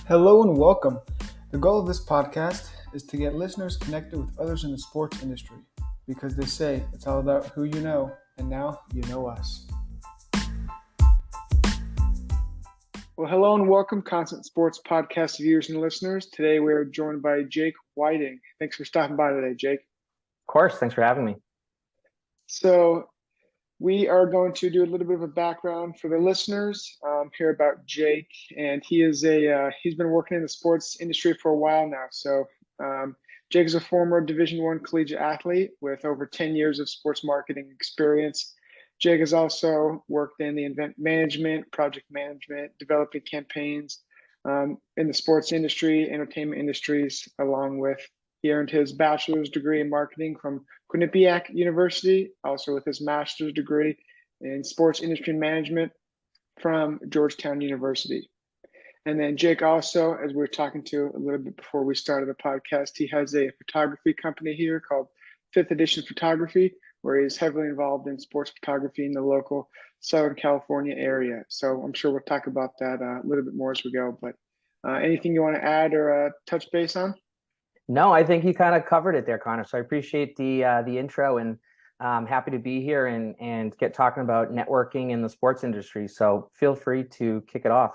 Hello and welcome. The goal of this podcast is to get listeners connected with others in the sports industry because they say it's all about who you know, and now you know us. Well, hello and welcome, Constant Sports Podcast viewers and listeners. Today we are joined by Jake Whiting. Thanks for stopping by today, Jake. Of course, thanks for having me. So we are going to do a little bit of a background for the listeners, hear about Jake, and he's been working in the sports industry for a while now. So Jake is a former Division I collegiate athlete with over 10 years of sports marketing experience. Jake has also worked in the event management, project management, developing campaigns in the sports industry, entertainment industries, along with he earned his bachelor's degree in marketing from Quinnipiac University, also with his master's degree in sports industry management from Georgetown University. And then Jake also, as we were talking to a little bit before we started the podcast, he has a photography company here called Fifth Edition Photography, where he's heavily involved in sports photography in the local Southern California area. So I'm sure we'll talk about that a little bit more as we go. But anything you want to add or touch base on? No, I think you kind of covered it there, Connor. So I appreciate the intro, and I'm happy to be here and get talking about networking in the sports industry. So feel free to kick it off.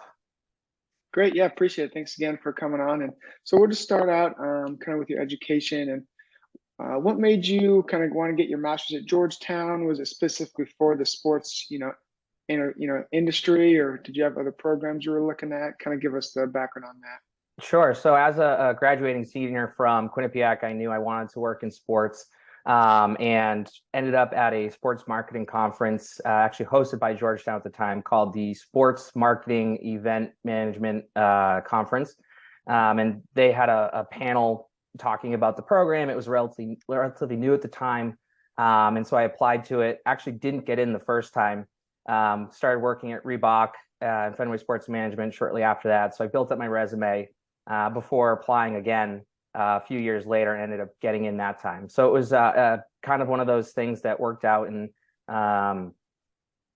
Great. Yeah, appreciate it. Thanks again for coming on. And so we'll just start out kind of with your education and what made you kind of want to get your master's at Georgetown? Was it specifically for the sports, industry, or did you have other programs you were looking at? Kind of give us the background on that. Sure. So as a graduating senior from Quinnipiac, I knew I wanted to work in sports, and ended up at a sports marketing conference, actually hosted by Georgetown at the time, called the Sports Marketing Event Management Conference. And they had a panel talking about the program. It was relatively new at the time. And so I applied to it, actually didn't get in the first time. Started working at Reebok in Fenway Sports Management shortly after that. So I built up my resume before applying again a few years later, and ended up getting in that time. So it was kind of one of those things that worked out, and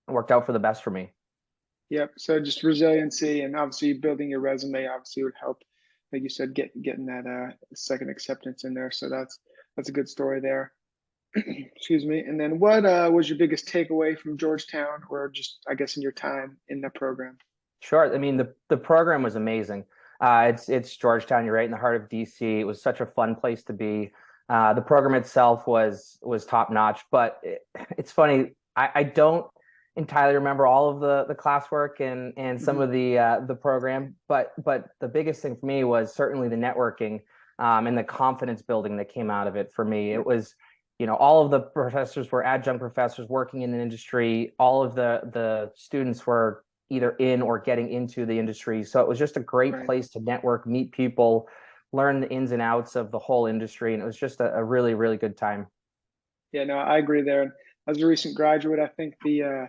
worked out for the best for me. Yep. So just resiliency and obviously building your resume obviously would help, like you said, getting that second acceptance in there. So that's a good story there. Excuse me. And then what was your biggest takeaway from Georgetown, or just I guess in your time in the program? Sure. I mean, the program was amazing. It's Georgetown. You're right in the heart of DC. It was such a fun place to be. The program itself was top notch, but it's funny. I don't entirely remember all of the classwork and some of the program, but the biggest thing for me was certainly the networking, and the confidence building that came out of it for me. It was, all of the professors were adjunct professors working in the industry. All of the students were either in or getting into the industry. So it was just a great Right. place to network, meet people, learn the ins and outs of the whole industry. And it was just a really, really good time. Yeah, no, I agree there. And as a recent graduate, I think I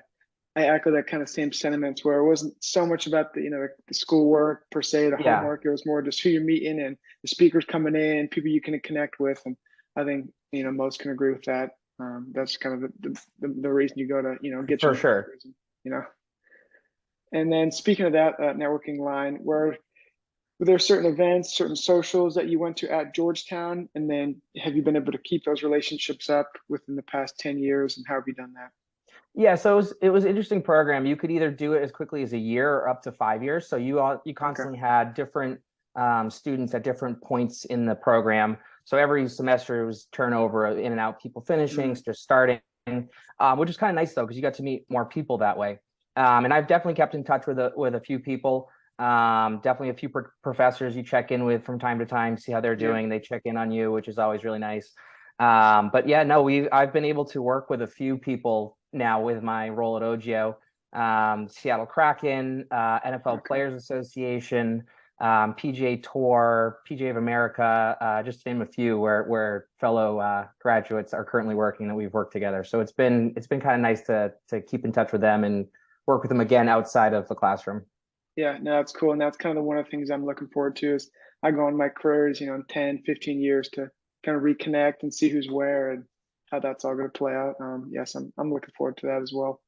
echo that kind of same sentiments where it wasn't so much about the schoolwork per se, the Yeah, homework. It was more just who you're meeting and the speakers coming in, people you can connect with. And I think most can agree with that. That's kind of the reason you go to get for your sure. master's. You know. And then speaking of that networking line, were there certain events, certain socials that you went to at Georgetown, and then have you been able to keep those relationships up within the past 10 years, and how have you done that? Yeah, so it was an interesting program. You could either do it as quickly as a year or up to 5 years. So you Okay. constantly had different students at different points in the program. So every semester it was turnover in and out, people finishing, Mm, just starting, which is kind of nice though, because you got to meet more people that way. And I've definitely kept in touch with a few people. Definitely a few professors you check in with from time to time, see how they're yeah. doing. They check in on you, which is always really nice. But yeah, no, I've been able to work with a few people now with my role at Ogio, Seattle Kraken, NFL Okay. Players Association, PGA Tour, PGA of America, just to name a few where fellow graduates are currently working that we've worked together. So it's been kind of nice to keep in touch with them and work with them again outside of the classroom. Yeah, no, that's cool. And that's kind of one of the things I'm looking forward to is I go on my careers, in 10, 15 years to kind of reconnect and see who's where and how that's all going to play out. Yes, I'm looking forward to that as well.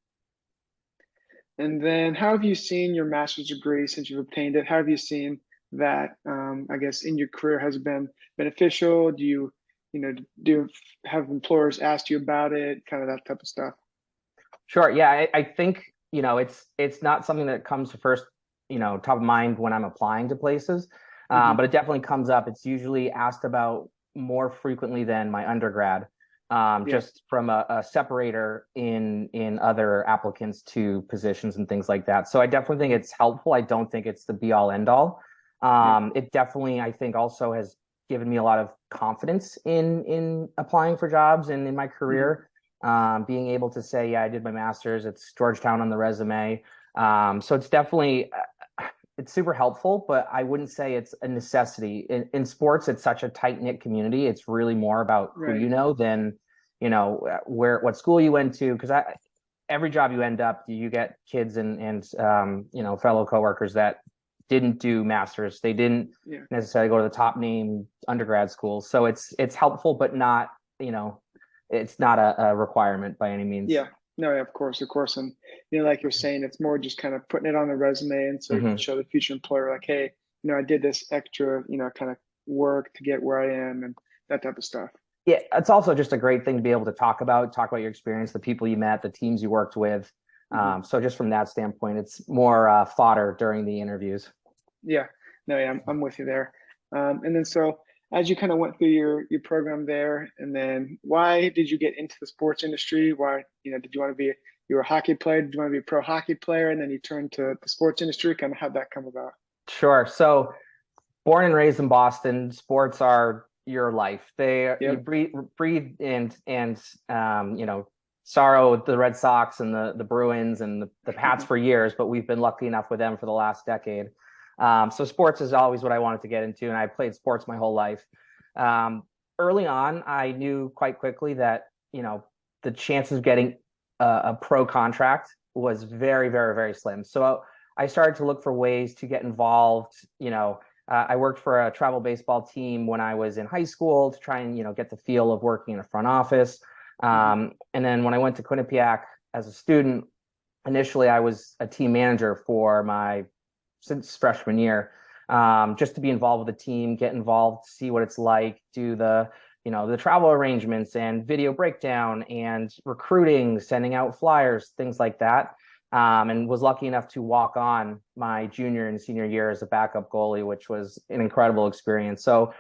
And then how have you seen your master's degree since you've obtained it? How have you seen that, I guess, in your career has been beneficial? Do you, do you have employers asked you about it, kind of that type of stuff? Sure. Yeah, I think, it's not something that comes to first, top of mind when I'm applying to places. Hmm. But it definitely comes up. It's usually asked about more frequently than my undergrad, Yeah, just from a separator in other applicants to positions and things like that. So I definitely think it's helpful. I don't think it's the be all end all. yeah, It definitely, I think, also has given me a lot of confidence in applying for jobs and in my hmm, career, being able to say, yeah, I did my master's. It's Georgetown on the resume. So it's definitely it's super helpful, but I wouldn't say it's a necessity. In sports, it's such a tight knit community. It's really more about who right, you know than where what school you went to. Because every job you end up, you get kids and fellow coworkers that didn't do masters. They didn't yeah, necessarily go to the top name undergrad schools. So it's helpful, but not you know it's not a requirement by any means. yeah. No, yeah, of course, and like you're saying, it's more just kind of putting it on the resume, and so you can Hmm. show the future employer, like, hey, I did this extra, kind of work to get where I am, and that type of stuff. Yeah, it's also just a great thing to be able to talk about your experience, the people you met, the teams you worked with. Hmm. So just from that standpoint, it's more fodder during the interviews. Yeah, no, yeah, I'm with you there. And then so as you kind of went through your program there, and then why did you get into the sports industry? Why, did you want to be you were a hockey player? Did you want to be a pro hockey player? And then you turned to the sports industry. Kind of how'd that come about? Sure. So born and raised in Boston, sports are your life. You Yep. breathe sorrow with the Red Sox and the Bruins and the Pats for years, but we've been lucky enough with them for the last decade. So sports is always what I wanted to get into, and I played sports my whole life. Um, Early on, I knew quite quickly that the chances of getting a pro contract was very, very, very slim. So I started to look for ways to get involved. I worked for a travel baseball team when I was in high school to try and get the feel of working in a front office. Hmm. And then when I went to Quinnipiac as a student, initially I was a team manager for my since freshman year, just to be involved with the team, get involved, see what it's like, do the travel arrangements and video breakdown and recruiting, sending out flyers, things like that. And was lucky enough to walk on my junior and senior year as a backup goalie, which was an incredible experience. So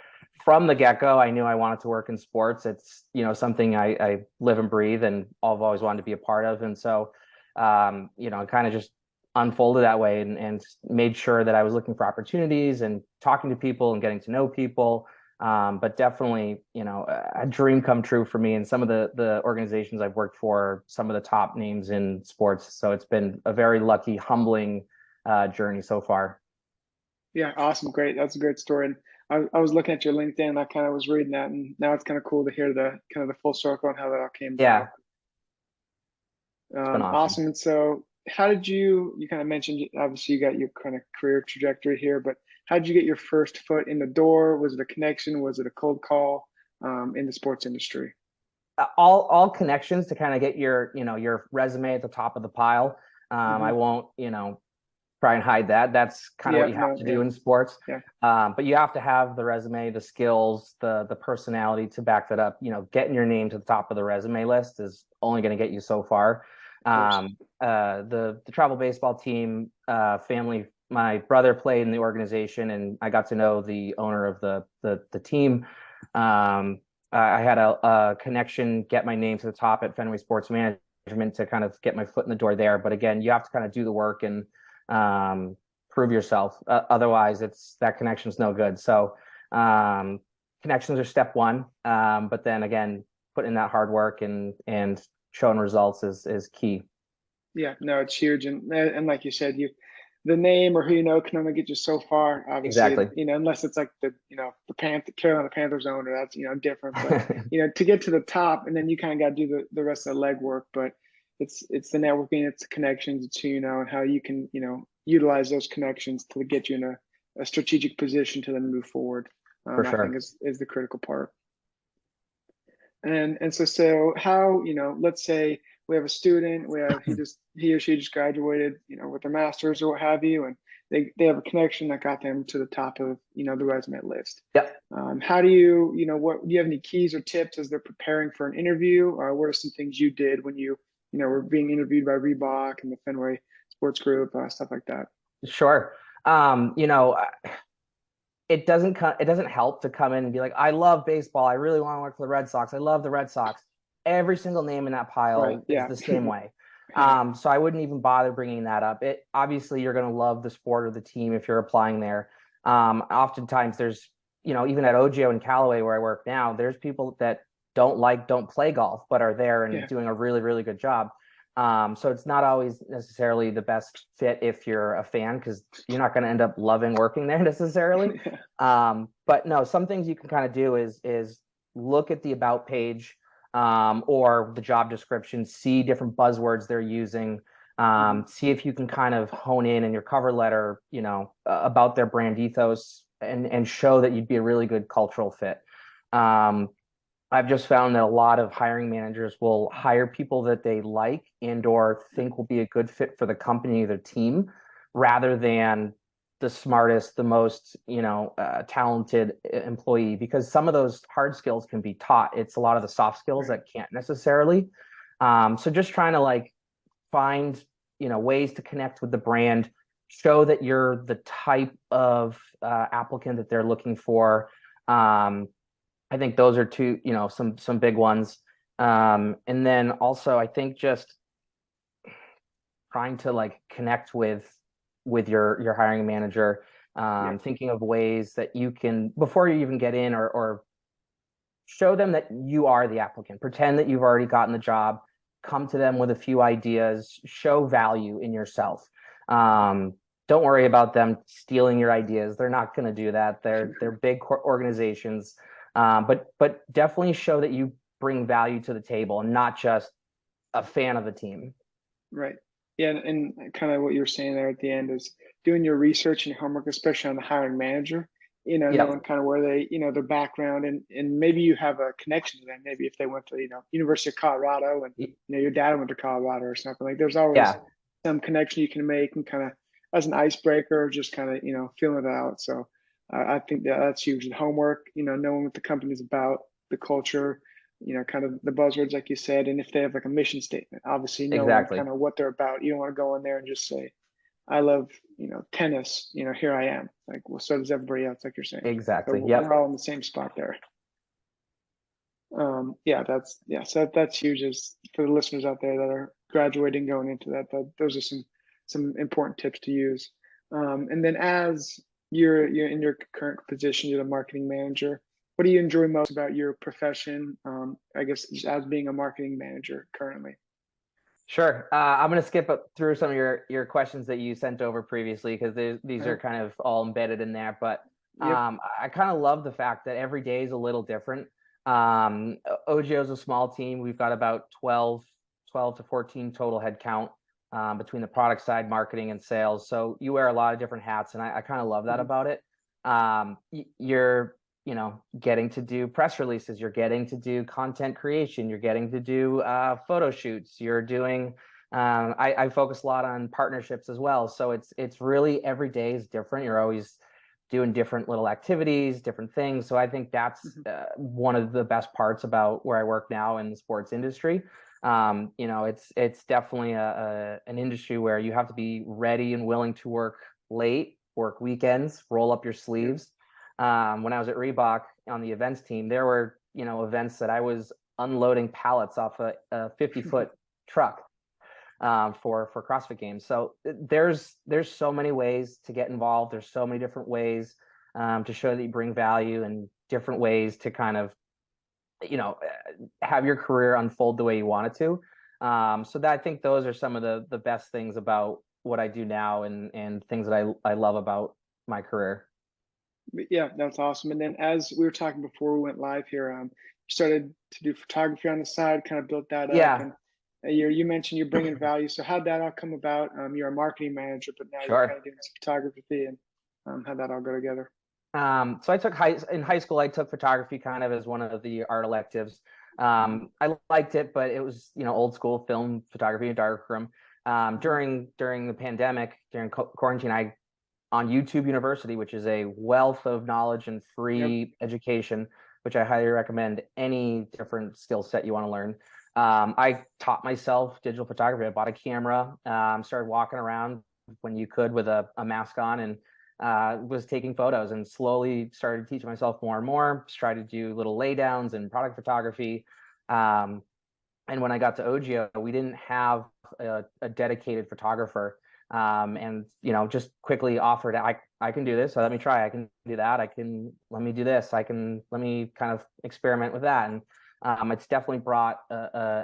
from the get-go, I knew I wanted to work in sports. It's something I live and breathe, and I've always wanted to be a part of. And so, kind of just unfolded that way, and made sure that I was looking for opportunities and talking to people and getting to know people. But definitely, a dream come true for me. And some of the organizations I've worked for, some of the top names in sports. So it's been a very lucky, humbling journey so far. Yeah, awesome, great. That's a great story. And I was looking at your LinkedIn. I kind of was reading that, and now it's kind of cool to hear the kind of the full circle and how that all came about. Yeah, it's been awesome. Awesome. And so, how did you kind of mentioned, obviously, you got your kind of career trajectory here, but how did you get your first foot in the door? Was it a connection? Was it a cold call in the sports industry? All connections to kind of get your resume at the top of the pile. I Hmm. won't try and hide that. That's kind of what Yeah, you have no, to yeah, do in sports. yeah, But you have to have the resume, the skills, the personality to back that up. Getting your name to the top of the resume list is only going to get you so far. of course. The travel baseball team family. My brother played in the organization, and I got to know the owner of the team. I had a connection, get my name to the top at Fenway Sports Management to kind of get my foot in the door there. But again, you have to kind of do the work and um, prove yourself. Otherwise, it's that connection's no good. So connections are step one, but then again, putting in that hard work and showing results is key. Yeah, no, it's huge, and like you said, the name or who you know can only get you so far. Obviously, Exactly. unless it's like the Carolina Panthers owner, that's different. But to get to the top, and then you kind of got to do the rest of the legwork. But it's the networking, it's the connections, it's who you know, and how you can utilize those connections to get you in a strategic position to then move forward. For I think sure. is the critical part. And so how let's say we have a student, he or she just graduated, with a master's or what have you, and they have a connection that got them to the top of, the resume list. Yep. How do you, what do you have any keys or tips as they're preparing for an interview? Or what are some things you did when were being interviewed by Reebok and the Fenway Sports Group, stuff like that? Sure. It doesn't help to come in and be like, I love baseball. I really want to work for the Red Sox. I love the Red Sox. Every single name in that Right. pile is Yeah. the same way. Yeah. So I wouldn't even bother bringing that up. It obviously you're going to love the sport or the team if you're applying there. Oftentimes there's, even at Ogio and Callaway where I work now, there's people that don't play golf, but are there and Yeah. doing a really, really good job. So it's not always necessarily the best fit if you're a fan, because you're not going to end up loving working there necessarily. But no, some things you can kind of do is look at the about page, or the job description, see different buzzwords they're using, see if you can kind of hone in your cover letter, about their brand ethos, and show that you'd be a really good cultural fit. I've just found that a lot of hiring managers will hire people that they like and or think will be a good fit for the company or their team, rather than the smartest, the most, talented employee, because some of those hard skills can be taught. It's a lot of the soft skills Right. that can't necessarily. So just trying to like find, ways to connect with the brand, show that you're the type of applicant that they're looking for. I think those are two, some big ones. And then also I think just trying to like connect with your hiring manager, Yeah. thinking of ways that you can, before you even get in, or show them that you are the applicant, pretend that you've already gotten the job, come to them with a few ideas, show value in yourself. Don't worry about them stealing your ideas. They're not going to do that. They're big organizations. But definitely show that you bring value to the table and not just a fan of the team. Right. Yeah, and kind of what you were saying there at the end is doing your research and your homework, especially on the hiring manager, knowing Yep. kind of where they, their background, and maybe you have a connection to them. Maybe if they went to, University of Colorado, and, your dad went to Colorado or something, like there's always Yeah, some connection you can make, and kind of as an icebreaker, just kind of, feeling it out. So I think that's huge. The homework, knowing what the company's about, the culture, kind of the buzzwords, like you said, and if they have like a mission statement, obviously knowing exactly. kind of what they're about. You don't want to go in there and just say, I love, tennis, here I am. Like, well, so does everybody else, like you're saying. So Exactly. we're Yep. all in the same spot there. Yeah, so that's huge as for the listeners out there that are graduating, going into that those are some important tips to use. And then as you're in your current position, you're the marketing manager. What do you enjoy most about your profession? I guess just as being a marketing manager currently. Sure. I'm going to skip through some of your questions that you sent over previously, because these are Uh, kind of all embedded in there. But yep. I kind of love the fact that every day is a little different. Ogio is a small team. We've got about 12 to 14 total head count, between the product side, marketing, and sales. So you wear a lot of different hats, and I kind of love that Mhm. about it. You're getting to do press releases, you're getting to do content creation, you're getting to do photo shoots, you're doing I focus a lot on partnerships as well. So it's really every day is different. You're always doing different little activities, different things. So I think that's Mhm. one of the best parts about where I work now in the sports industry. It's definitely an industry where you have to be ready and willing to work late, work weekends, roll up your Yep. sleeves. When I was at Reebok on the events team, there were, events that I was unloading pallets off a 50-foot truck, for CrossFit games. So there's so many ways to get involved. There's so many different ways, to show that you bring value, and different ways to kind of, have your career unfold the way you want it to. So that I think those are some of the best things about what I do now, and things that I love about my career. But yeah, that's awesome. And then as we were talking before we went live here, you started to do photography on the side, kind of built that up, Yeah, and you mentioned you're bringing value. So how'd that all come about? You're a marketing manager, but now you're kind sure. of doing some photography, and how'd that all go together? So in high school, I took photography kind of as one of the art electives. I liked it, but it was, old school film photography and darkroom. During the pandemic, during quarantine, I on YouTube University, which is a wealth of knowledge and Yep. free education, which I highly recommend any different skill set you want to learn. I taught myself digital photography. I bought a camera, started walking around when you could with a mask on, and was taking photos, and slowly started teaching myself more and more. Tried to do little laydowns and product photography. Um, and when I got to Ogio, we didn't have a dedicated photographer. And just quickly offered, I can do this, so let me try. I can do that. Let me do this. Let me kind of experiment with that. And it's definitely brought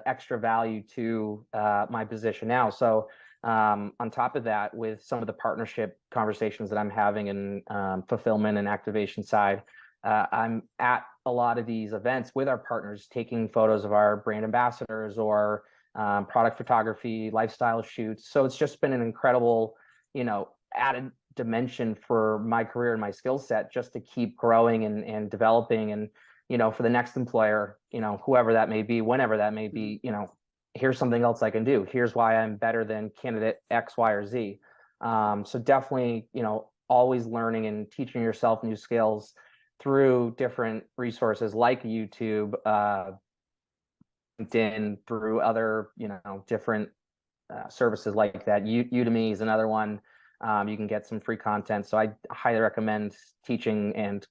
extra value to my position now. So on top of that, with some of the partnership conversations that I'm having in fulfillment and activation side, I'm at a lot of these events with our partners, taking photos of our brand ambassadors or product photography, lifestyle shoots. So it's just been an incredible, added dimension for my career and my skill set, just to keep growing and developing. And, for the next employer, whoever that may be, whenever that may be, here's something else I can do. Here's why I'm better than candidate X, Y, or Z. So definitely, always learning and teaching yourself new skills through different resources like YouTube, LinkedIn, through other, different services like that. Udemy is another one. You can get some free content. So I highly recommend teaching and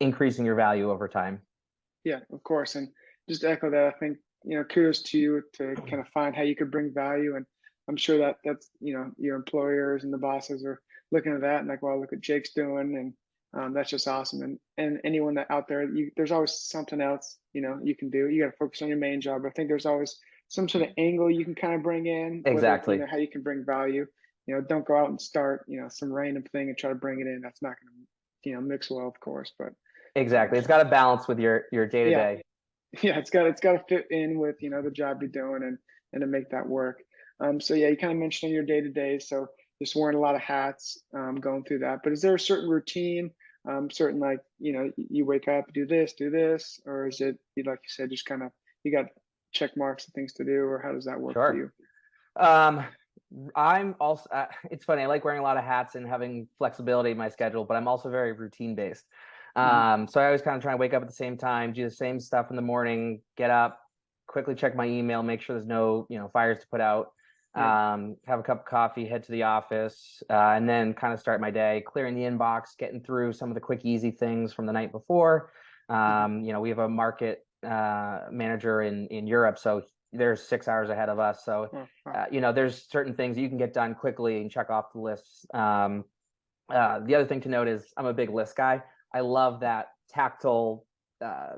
increasing your value over time. Yeah, of course. And just to echo that, I think, kudos to you to kind of find how you could bring value. And I'm sure that that's, your employers and the bosses are looking at that and like, well, look what Jake's doing. And that's just awesome. And anyone that out there, there's always something else, you can do. You got to focus on your main job. I think there's always some sort of angle you can kind of bring in, whether, Exactly. how you can bring value. Don't go out and start, some random thing and try to bring it in. That's not going to, mix well, of course. But Exactly. It's got to balance with your day to yeah, day. yeah, it's got to fit in with the job you're doing and to make that work. So yeah, you kind of mentioned your day to day, so just wearing a lot of hats, going through that. But is there a certain routine, certain like you wake up, do this, or is it like you said, just kind of you got check marks and things to do, or how does that work for Sure. you? Um, I'm also, it's funny, I like wearing a lot of hats and having flexibility in my schedule, but I'm also very routine based. Hmm. So I always kind of try and wake up at the same time, do the same stuff in the morning, get up, quickly check my email, make sure there's no, fires to put out, Yeah. have a cup of coffee, head to the office, and then kind of start my day, clearing the inbox, getting through some of the quick, easy things from the night before. Hmm. We have a market manager in Europe, so there's 6 hours ahead of us. So Oh, wow. there's certain things you can get done quickly and check off the lists. The other thing to note is I'm a big list guy. I love that tactile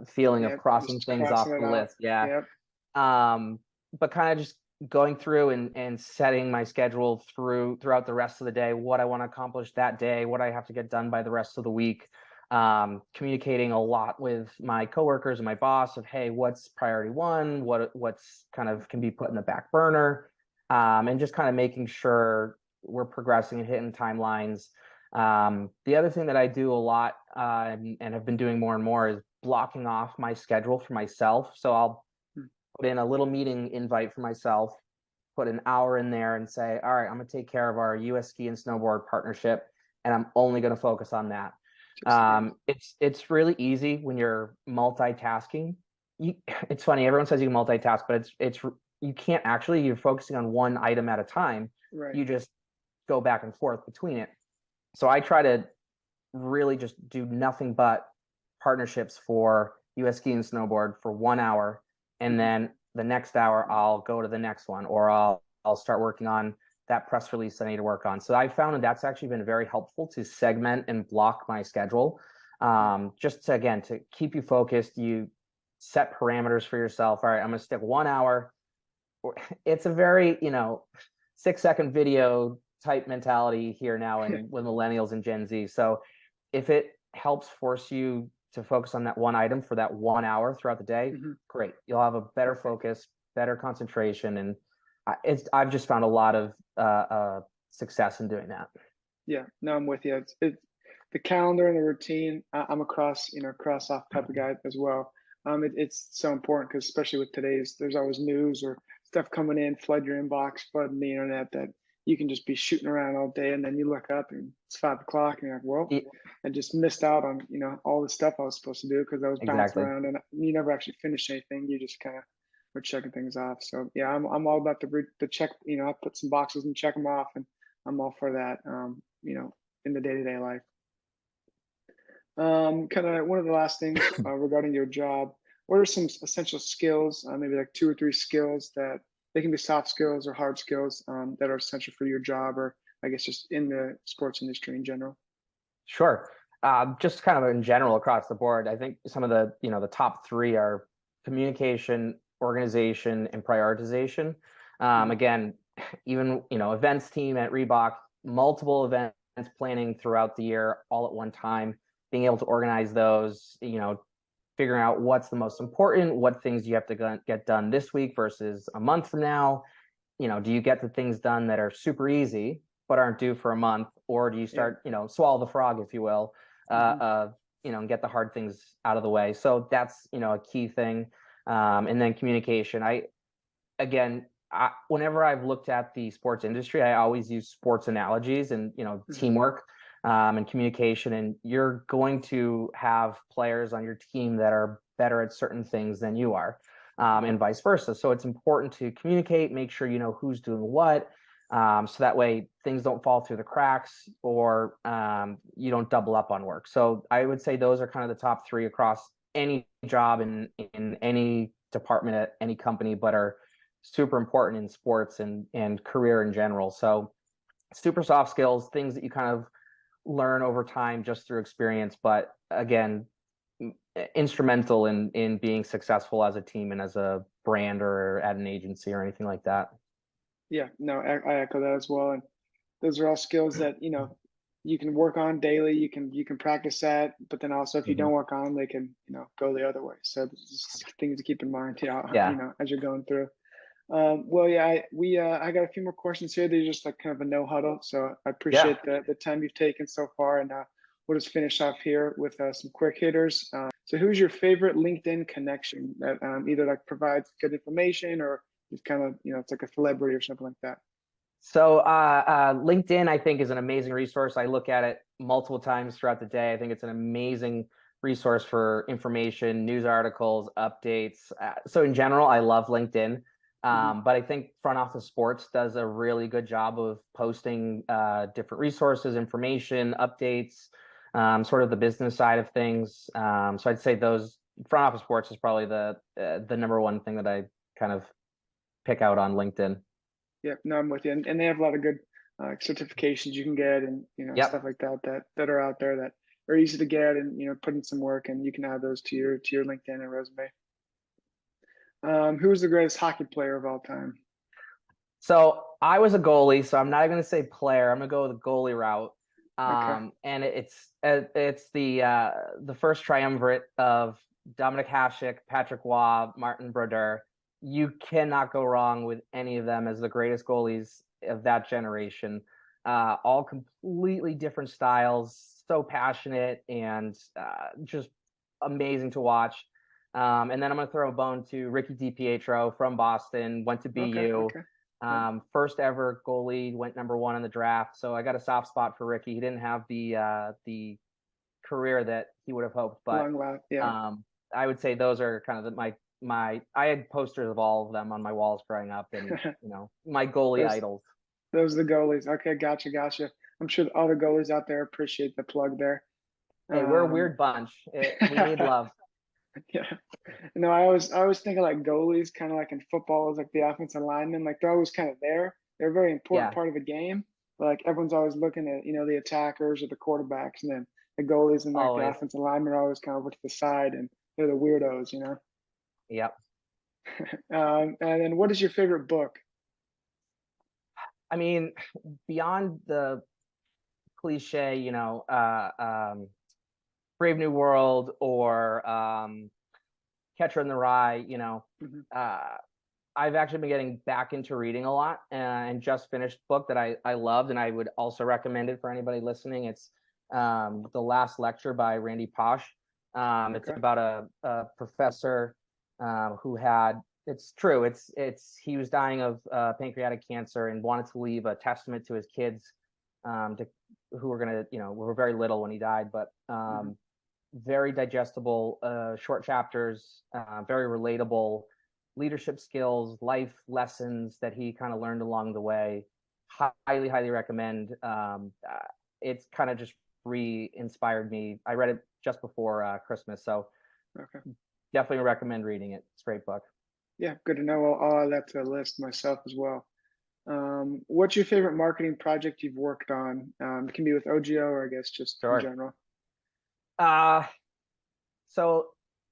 feeling of Yeah, crossing just things crossing off it the off. list. Yeah. Yep. But kind of just going through and setting my schedule throughout the rest of the day, what I want to accomplish that day, what I have to get done by the rest of the week. Communicating a lot with my coworkers and my boss of, hey, what's priority one, what's kind of can be put in the back burner, and just kind of making sure we're progressing and hitting timelines. The other thing that I do a lot, and have been doing more and more, is blocking off my schedule for myself. So I'll Mm. put in a little meeting invite for myself, put an hour in there and say, all right, I'm going to take care of our US ski and snowboard partnership, and I'm only going to focus on that. Just yeah. It's really easy when you're multitasking. It's funny, everyone says you can multitask, but it's you can't actually. You're focusing on one item at a time. Right. You just go back and forth between it. So I try to really just do nothing but partnerships for US ski and snowboard for 1 hour, and Hmm. then the next hour I'll go to the next one, or I'll start working on that press release I need to work on. So I found that that's actually been very helpful to segment and block my schedule, Yeah. just to again to keep you focused. You set parameters for yourself. All right, I'm going to stick 1 hour. It's a very 6-second video type mentality here now and with millennials and Gen Z. So if it helps force you to focus on that one item for that 1 hour throughout the day, Hmm. great. You'll have a better Perfect. focus, better concentration, and I've just found a lot of success in doing that. Yeah, no, I'm with you. It's the calendar and the routine. I'm a cross off type of guy as well. It's so important because especially with today's, there's always news or stuff coming in, flood your inbox, flooding the internet that you can just be shooting around all day, and then you look up and it's 5 o'clock, and you're like, well, E- I just missed out on all the stuff I was supposed to do because I was bouncing Exactly. around, and you never actually finish anything. You just kind of are checking things off. So yeah, I'm all about the check. I put some boxes and check them off, and I'm all for that. In the day to day life. Kind of one of the last things regarding your job. What are some essential skills, maybe like two or three skills that they can be soft skills or hard skills that are essential for your job, or I guess just in the sports industry in general? Sure. Just kind of in general across the board, I think some of the top three are communication, organization, and prioritization. Hmm. Again, even, events team at Reebok, multiple events planning throughout the year all at one time, being able to organize those, figuring out what's the most important, what things you have to get done this week versus a month from now. Do you get the things done that are super easy but aren't due for a month, or do you Yeah. start, swallow the frog, if you will, Hmm. and get the hard things out of the way? So that's, a key thing. And then communication. Whenever I've looked at the sports industry, I always use sports analogies and, Hmm. teamwork and communication. And you're going to have players on your team that are better at certain things than you are, and vice versa. So it's important to communicate, make sure you know who's doing what, so that way things don't fall through the cracks, or you don't double up on work. So I would say those are kind of the top three across any job in any department at any company, but are super important in sports and career in general. So super soft skills, things that you kind of learn over time just through experience, but again, instrumental in being successful as a team and as a brand or at an agency or anything like that. Yeah, no, I echo that as well. And those are all skills that you can work on daily. You can practice that, but then also if you Mhm. don't work on them, they can go the other way. So just things to keep in mind, yeah, Yeah. as you're going through. Well, yeah, I got a few more questions here. They're just like kind of a no huddle. So I Yeah. appreciate the time you've taken so far, and we'll just finish off here with some quick hitters. So who's your favorite LinkedIn connection that either like provides good information or just kind of it's like a celebrity or something like that? So LinkedIn, I think, is an amazing resource. I look at it multiple times throughout the day. I think it's an amazing resource for information, news articles, updates. So in general, I love LinkedIn. Hmm. But I think Front Office Sports does a really good job of posting different resources, information, updates, sort of the business side of things. So I'd say those Front Office Sports is probably the number one thing that I kind of pick out on LinkedIn. Yeah, no, I'm with you, and they have a lot of good certifications you can get, and stuff Yep. like that are out there that are easy to get, and put in some work, and you can add those to your LinkedIn and resume. Who is the greatest hockey player of all time? So I was a goalie, so I'm not going to say player. I'm going to go with the goalie route. Okay. And it's the first triumvirate of Dominic Hasek, Patrick Waugh, Martin Brodeur. You cannot go wrong with any of them as the greatest goalies of that generation. All completely different styles, so passionate and just amazing to watch. And then I'm going to throw a bone to Ricky DiPietro from Boston, went to Okay. BU. Okay. Yep. First ever goalie, went number one in the draft. So I got a soft spot for Ricky. He didn't have the career that he would have hoped, but Long laugh. Yeah. I would say those are kind of my I had posters of all of them on my walls growing up, and my goalie those idols. those are the goalies. Okay. Gotcha. Gotcha. I'm sure all the goalies out there appreciate the plug there. Hey, we're a Um, weird bunch. We need love. yeah. No, I always think of like goalies kind of like in football as like the offensive linemen. Like they're always kind of there. They're a very important Yeah. part of the game. But like everyone's always looking at, the attackers or the quarterbacks, and then the goalies and like the Always. offensive linemen are always kind of over to the side, and they're the weirdos. Yep. And then what is your favorite book? I mean, beyond the cliche, Brave New World or Catcher in the Rye, Hmm. uh, I've actually been getting back into reading a lot, and just finished a book that I loved, and I would also recommend it for anybody listening. It's The Last Lecture by Randy Pausch. It's Okay. about a professor who had, it's true, he was dying of pancreatic cancer and wanted to leave a testament to his kids, who were gonna, were very little when he died, but Hmm. very digestible, short chapters, very relatable leadership skills, life lessons that he kind of learned along the way. Highly, highly recommend. It's kind of just re-inspired me. I read it just before Christmas, so Okay. definitely recommend reading it. It's a great book. Yeah, good to know. I'll add that to the list myself as well. What's your favorite marketing project you've worked on? It can be with OGO or I guess just in Sure. general. Uh, so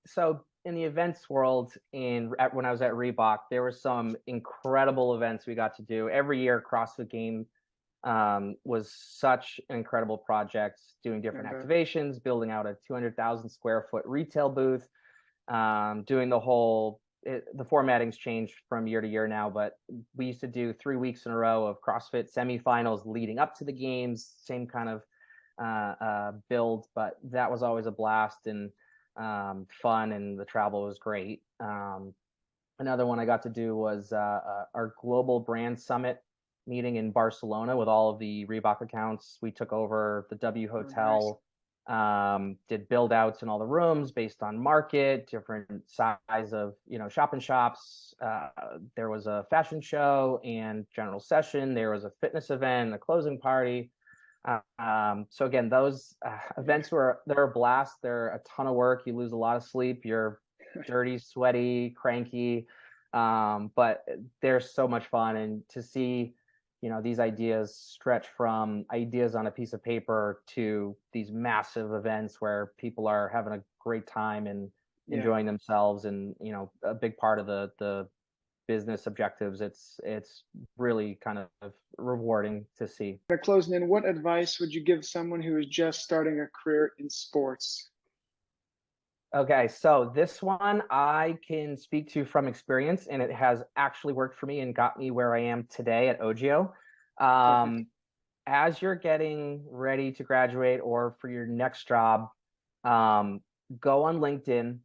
so in the events world, when I was at Reebok, there were some incredible events we got to do every year. CrossFit Game was such an incredible project, doing I different bet. activations, building out a 200,000 square foot retail booth, doing the formatting's changed from year to year now, but we used to do 3 weeks in a row of CrossFit semifinals leading up to the games, same kind of build, but that was always a blast and fun, and the travel was great. Another one I got to do was our global brand summit meeting in Barcelona with all of the Reebok accounts. We took over the W Oh, nice. Hotel, did build outs in all the rooms based on market, different size of shop and shops. There was a fashion show and general session. There was a fitness event, a closing party. So again, those Yeah. events they're a blast. They're a ton of work. You lose a lot of sleep. You're dirty, sweaty, cranky, but they're so much fun. And to see, these ideas stretch from ideas on a piece of paper to these massive events where people are having a great time and Yeah. enjoying themselves, and a big part of the business objectives. It's really kind of rewarding to see. Closing in, what advice would you give someone who is just starting a career in sports? Okay, so this one I can speak to from experience, and it has actually worked for me and got me where I am today at Ogio. Perfect. Um, as you're getting ready to graduate or for your next job, um, go on LinkedIn,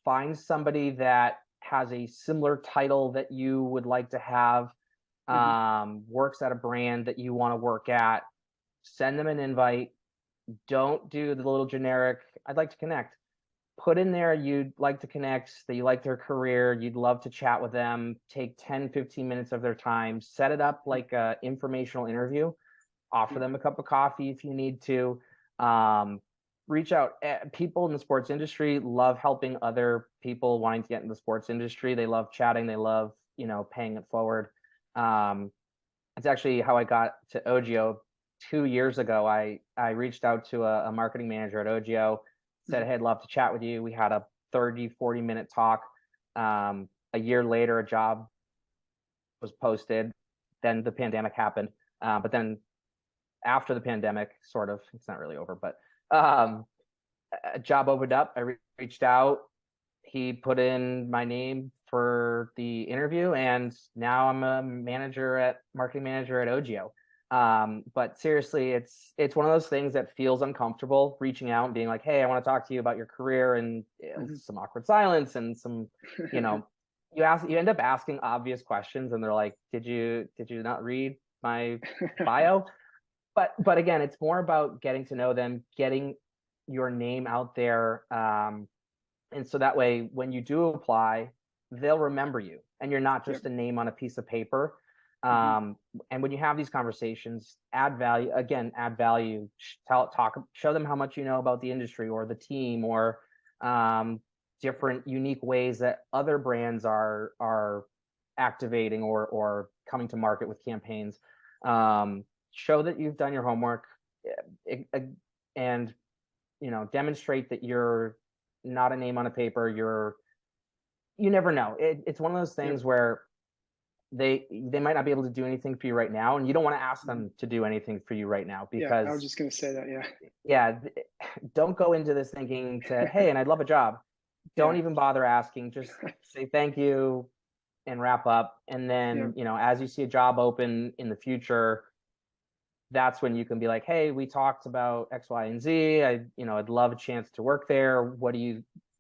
find somebody that has a similar title that you would like to have, Hmm. works at a brand that you want to work at, send them an invite. Don't do the little generic, I'd like to connect. Put in there you'd like to connect, that you like their career, you'd love to chat with them, take 10, 15 minutes of their time, set it up like a informational interview, offer them Okay. a cup of coffee if you need to. Um, Reach out. People in the sports industry love helping other people wanting to get in the sports industry. They love chatting. They love, paying it forward. Um, it's actually how I got to Ogio 2 years ago. I reached out to a marketing manager at Ogio, said, Hmm. hey, I'd love to chat with you. We had a 30, 40-minute talk. A year later, a job was posted. Then the pandemic happened. But then after the pandemic, sort of, it's not really over, but um, a job opened up. Reached out. He put in my name for the interview, and now I'm a marketing manager at Ogio. But seriously, it's one of those things that feels uncomfortable, reaching out and being like, hey, I want to talk to you about your career, and Hmm. some awkward silence and some, you know, you end up asking obvious questions, and they're like, did you not read my bio? But again, it's more about getting to know them, getting your name out there, and so that way when you do apply, they'll remember you, and you're not Yep. just a name on a piece of paper. Hmm. And when you have these conversations, add value. Again, add value. Show them how much you know about the industry or the team, or um, different unique ways that other brands are activating or coming to market with campaigns. Show that you've done your homework, and demonstrate that you're not a name on a paper. You never know. It's one of those Yep. things where they might not be able to do anything for you right now, and you don't want to ask Hmm. them to do anything for you right now, Yeah, I was because just gonna say that. Yeah. yeah, don't go into this thinking to, hey, and I'd love a job. Don't Yeah. even bother asking. Just say thank you and wrap up. And Yeah. then, as you see a job open in the future, that's when you can be like, hey, we talked about X, Y, and Z. I'd love a chance to work there.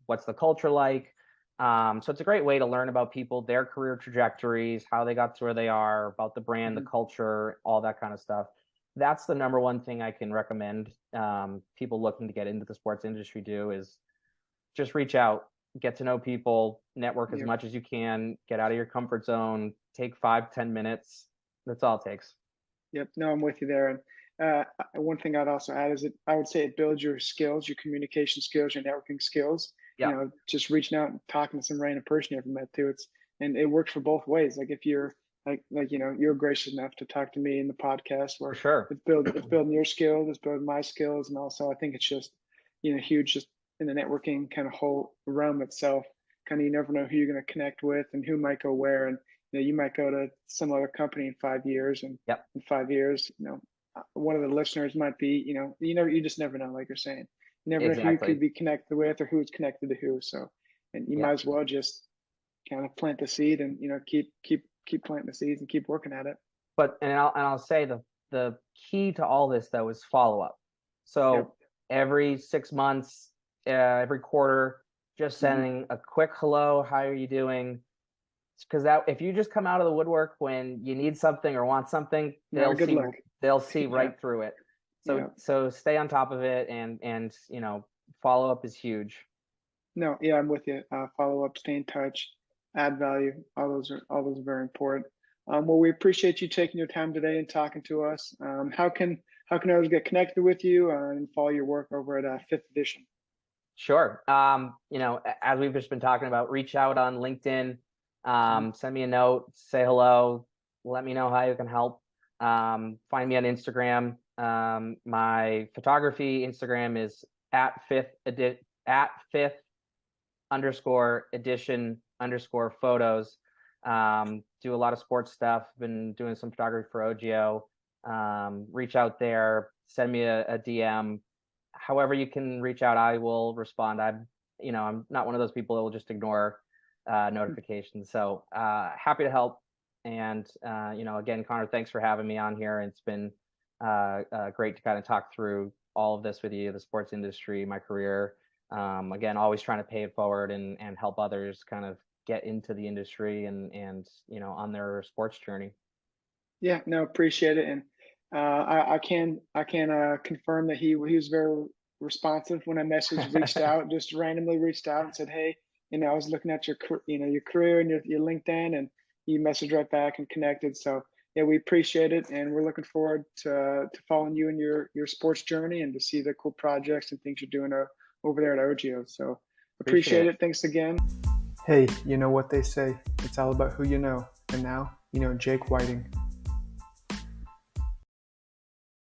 What's the culture like? So it's a great way to learn about people, their career trajectories, how they got to where they are, about the brand, the Mhm. culture, all that kind of stuff. That's the number one thing I can recommend people looking to get into the sports industry do is just reach out, get to know people, network as Yep. much as you can, get out of your comfort zone, take 5, 10 minutes. That's all it takes. Yep. No, I'm with you there. And one thing I'd also add is that I would say it builds your skills, your communication skills, your networking skills. Yeah, Just reaching out and talking to some random person you ever met too. And it works for both ways. Like if you're you're gracious enough to talk to me in the podcast for where sure. it's building your skills, it's building my skills, and also I think it's just huge just in the networking kind of whole realm itself. Kind of you never know who you're going to connect with and who might go where, and you might go to some other company in 5 years, and Yep, in 5 years, one of the listeners might be, you just never know, like you're saying. You never know who you could exactly. be connected with or who's connected to who. So, and you might Yep. as well just kind of plant the seed and, keep planting the seeds and keep working at it. But and I'll say the key to all this though is follow up. Yep. So every 6 months, every quarter, just Hmm. sending a quick hello, how are you doing? Because that if you just come out of the woodwork when you need something or want something, Not good luck. they'll see Yeah. right through it. Yeah. So stay on top of it and follow up is huge. No, yeah, I'm with you. Follow up, stay in touch, add value. All those are very important. Well, we appreciate you taking your time today and talking to us. How can others get connected with you and follow your work over at Fifth Edition? Sure. As we've just been talking about, reach out on LinkedIn, Mhm. send me a note, say hello, let me know how you can help. Find me on Instagram. My photography Instagram is at fifth underscore edition underscore photos. Do a lot of sports stuff. Been doing some photography for Ogio. Reach out there, send me a DM. However you can reach out, I will respond. I'm not one of those people that will just ignore notifications. So happy to help. And again, Connor, thanks for having me on here. It's been great to kind of talk through all of this with you, the sports industry, my career. Again, always trying to pay it forward and help others kind of get into the industry and on their sports journey. Yeah, no, appreciate it, and I can confirm that he was very responsive when I reached out, just randomly reached out and said, hey, I was looking at your career and your LinkedIn, and you messaged right back and connected. So yeah, we appreciate it, and we're looking forward to following you in your sports journey and to see the cool projects and things you're doing over there at Ogio. So Appreciate appreciate it. it. Thanks again. Hey, you know what they say. It's all about who you know. And now, Jake Whiting.